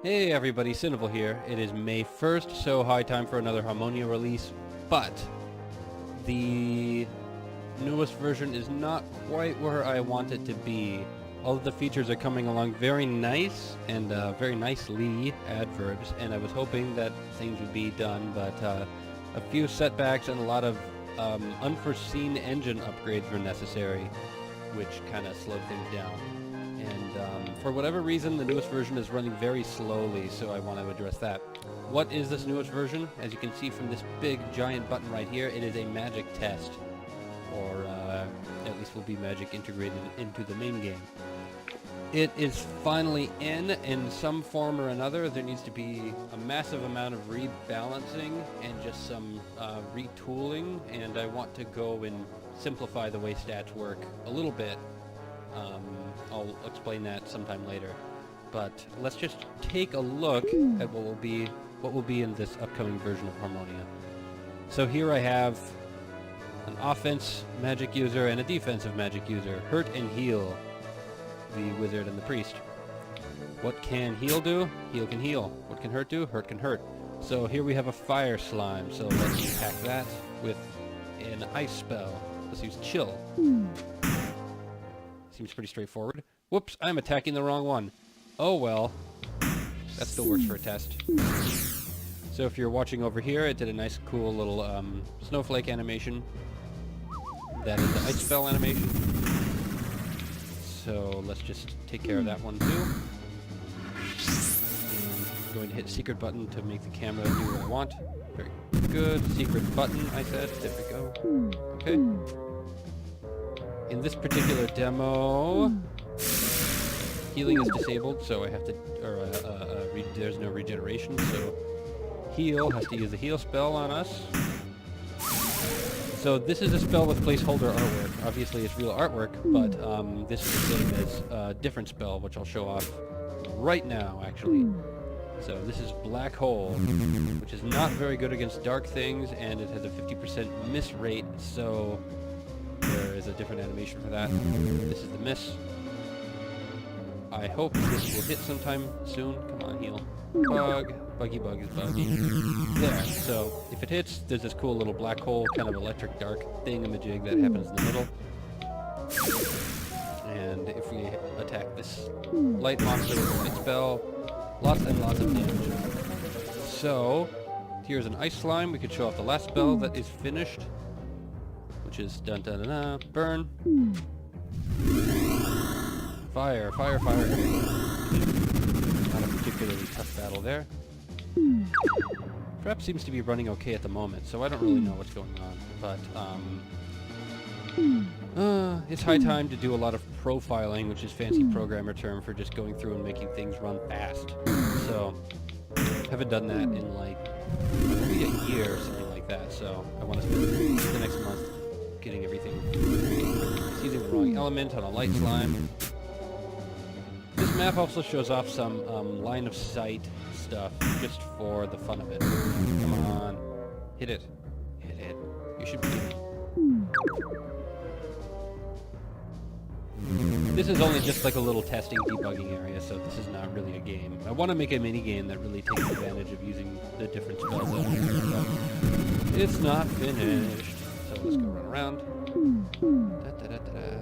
Hey everybody, Cineval here. It is May 1st, so high time for another Harmonia release, but the newest version is not quite where I want it to be. All of the features are coming along very nice and very nicely, adverbs, and I was hoping that things would be done, but a few setbacks and a lot of unforeseen engine upgrades were necessary, which kind of slowed things down. And for whatever reason, the newest version is running very slowly, so I want to address that. What is this newest version? As you can see from this big giant button right here, it is a magic test. Or at least will be magic integrated into the main game. It is finally in some form or another. There needs to be a massive amount of rebalancing and just some retooling, and I want to go and simplify the way stats work a little bit. I'll explain that sometime later, but let's just take a look at what will be in this upcoming version of Harmonia. So here I have an offense magic user and a defensive magic user. Hurt and heal, the wizard and the priest. What can heal do? Heal can heal. What can hurt do? Hurt can hurt. So here we have a fire slime, so let's attack that with an ice spell. Let's use chill. Seems pretty straightforward. Whoops, I'm attacking the wrong one. Oh well. That still works for a test. So if you're watching over here, it did a nice cool little snowflake animation. That is the ice spell animation. So let's just take care of that one too. And I'm going to hit secret button to make the camera do what I want. Very good. Secret button, I said. There we go. Okay. In this particular demo, healing is disabled, so I have to, there's no regeneration, so heal has to use the heal spell on us. So this is a spell with placeholder artwork. Obviously it's real artwork, but this is the same as a different spell, which I'll show off right now, actually. So this is Black Hole, which is not very good against dark things, and it has a 50% miss rate, so there is a different animation for that. This is the miss. I hope this will hit sometime soon. Come on, heal. Bug. Buggy bug is buggy. There. So, if it hits, there's this cool little black hole, kind of electric dark thingamajig that happens in the middle. And if we attack this light monster with a light spell, lots and lots of damage. So, here's an ice slime. We could show off the last spell that is finished, which is dun dun dun dun, burn. Fire, fire, fire. Not a particularly tough battle there. Trap seems to be running okay at the moment, so I don't really know what's going on, but it's high time to do a lot of profiling, which is fancy programmer term for just going through and making things run fast. So, haven't done that in like maybe a year or something like that, so I want to spend the next month getting everything. It's using the wrong element on a light slime. This map also shows off some line of sight stuff, just for the fun of it. Come on. Hit it. Hit it. You should be hitting. This is only just like a little testing debugging area, so this is not really a game. I want to make a mini game that really takes advantage of using the different spells. It's not finished. So let's go run around. Da, da, da, da, da.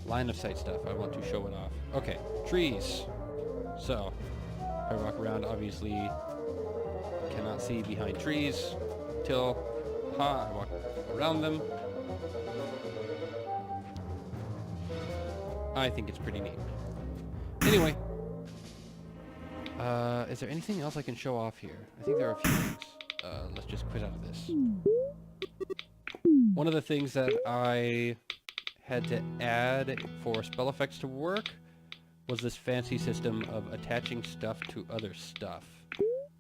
Line of sight stuff. I want to show it off. Okay, trees. So, if I walk around, obviously cannot see behind trees till I walk around them. I think it's pretty neat. Anyway, is there anything else I can show off here? I think there are a few things. Let's just quit out of this. One of the things that I had to add for spell effects to work was this fancy system of attaching stuff to other stuff,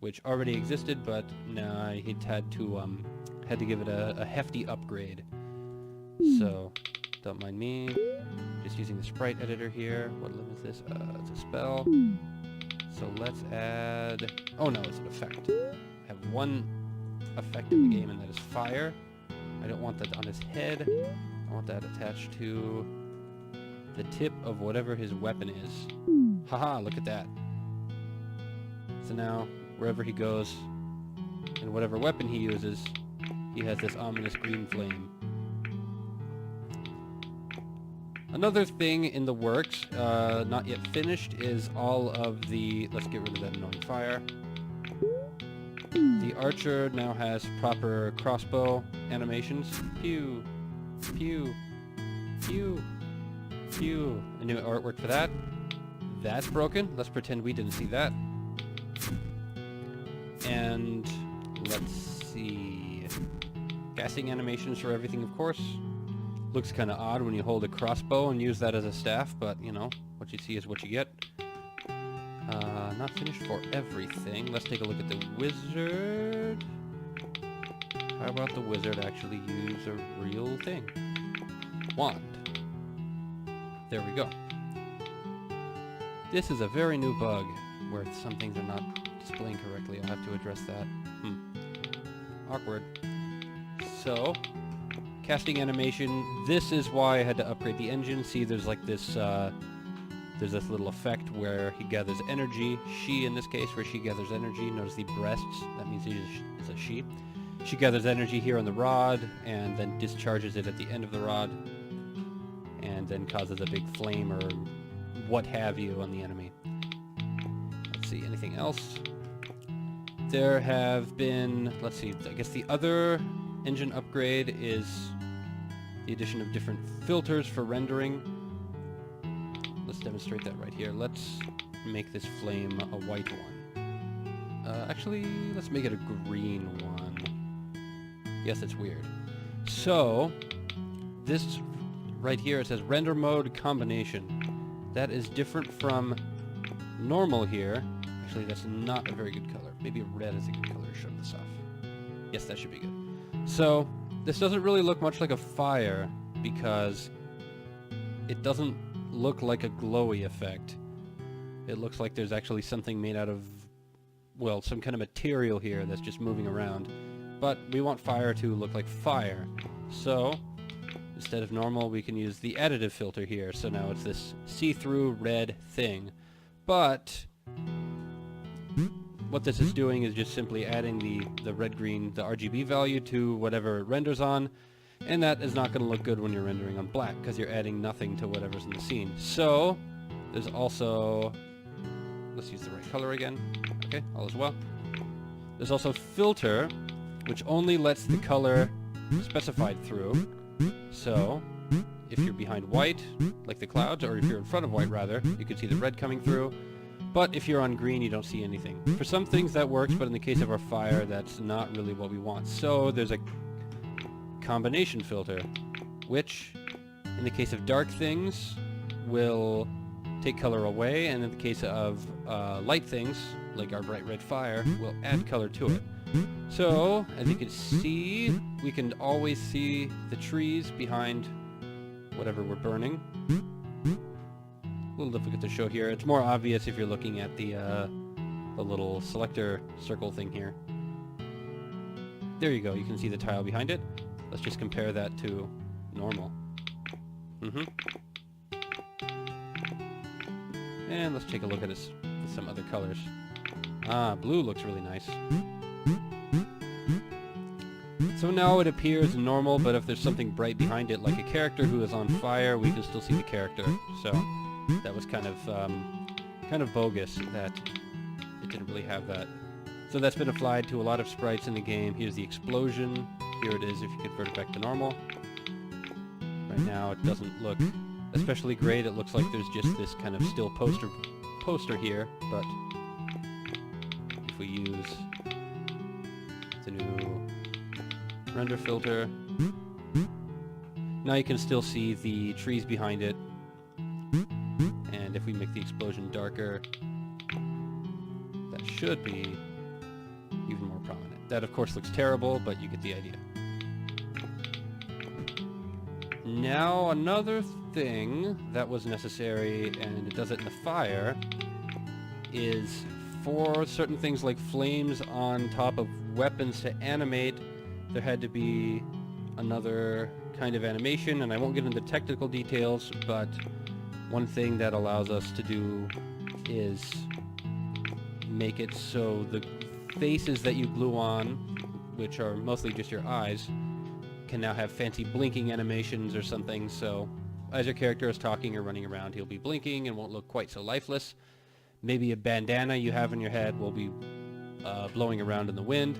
which already existed, but now I had to give it a hefty upgrade. So, don't mind me. Just using the sprite editor here. What limit is this? It's a spell. So let's add... Oh no, it's an effect. I have one effect in the game, and that is fire. I don't want that on his head. I want that attached to the tip of whatever his weapon is. Haha, look at that. So now, wherever he goes, and whatever weapon he uses, he has this ominous green flame. Another thing in the works, not yet finished, is all of the... Let's get rid of that annoying fire. The archer now has proper crossbow animations. Pew, pew, pew, pew. A new artwork for that. That's broken. Let's pretend we didn't see that. And let's see. Casting animations for everything, of course. Looks kind of odd when you hold a crossbow and use that as a staff, but, you know, what you see is what you get. Not finished for everything. Let's take a look at the wizard. How about the wizard actually use a real thing? Wand. There we go. This is a very new bug, where some things are not displaying correctly. I'll have to address that. Awkward. So... casting animation, this is why I had to upgrade the engine. See, there's like this, there's this little effect where he gathers energy. She, in this case, where she gathers energy. Notice the breasts, that means it's a she. She gathers energy here on the rod, and then discharges it at the end of the rod, and then causes a big flame or what have you on the enemy. Let's see, anything else? There have been, let's see, I guess the other engine upgrade is the addition of different filters for rendering. Let's demonstrate that right here. Let's make this flame a white one. Actually, let's make it a green one. Yes, it's weird. So, this right here, it says render mode combination. That is different from normal here. Actually, that's not a very good color. Maybe red is a good color to show this off. Yes, that should be good. So, this doesn't really look much like a fire, because it doesn't look like a glowy effect. It looks like there's actually something made out of, well, some kind of material here that's just moving around. But we want fire to look like fire. So, instead of normal, we can use the additive filter here. So now it's this see-through red thing. But... what this is doing is just simply adding the red-green, the RGB value to whatever it renders on, and that is not going to look good when you're rendering on black, because you're adding nothing to whatever's in the scene. So, there's also... let's use the right color again. Okay, all is well. There's also filter, which only lets the color specified through. So, if you're behind white, like the clouds, or if you're in front of white rather, you can see the red coming through. But if you're on green, you don't see anything. For some things that works, but in the case of our fire, that's not really what we want. So there's a combination filter, which, in the case of dark things, will take color away, and in the case of light things, like our bright red fire, will add color to it. So, as you can see, we can always see the trees behind whatever we're burning. A little difficult to show here. It's more obvious if you're looking at the little selector circle thing here. There you go. You can see the tile behind it. Let's just compare that to normal. And let's take a look at some other colors. Blue looks really nice. So now it appears normal, but if there's something bright behind it, like a character who is on fire, we can still see the character. So that was kind of bogus that it didn't really have that. So that's been applied to a lot of sprites in the game. Here's the explosion. Here it is if you convert it back to normal. Right now it doesn't look especially great. It looks like there's just this kind of still poster here, but if we use the new render filter, now you can still see the trees behind it. And if we make the explosion darker, that should be even more prominent. That, of course, looks terrible, but you get the idea. Now, another thing that was necessary, and it does it in the fire, is for certain things like flames on top of weapons to animate, there had to be another kind of animation, and I won't get into technical details, but one thing that allows us to do is make it so the faces that you glue on, which are mostly just your eyes, can now have fancy blinking animations or something, so as your character is talking or running around, he'll be blinking and won't look quite so lifeless. Maybe a bandana you have on your head will be blowing around in the wind,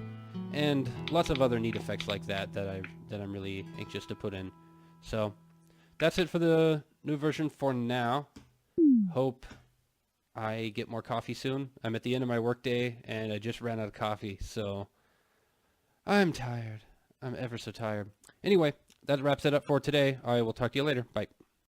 and lots of other neat effects like that I'm really anxious to put in. So that's it for the new version for now. Hope I get more coffee soon. I'm at the end of my workday and I just ran out of coffee, so I'm tired. I'm ever so tired. Anyway, that wraps it up for today. I will talk to you later. Bye.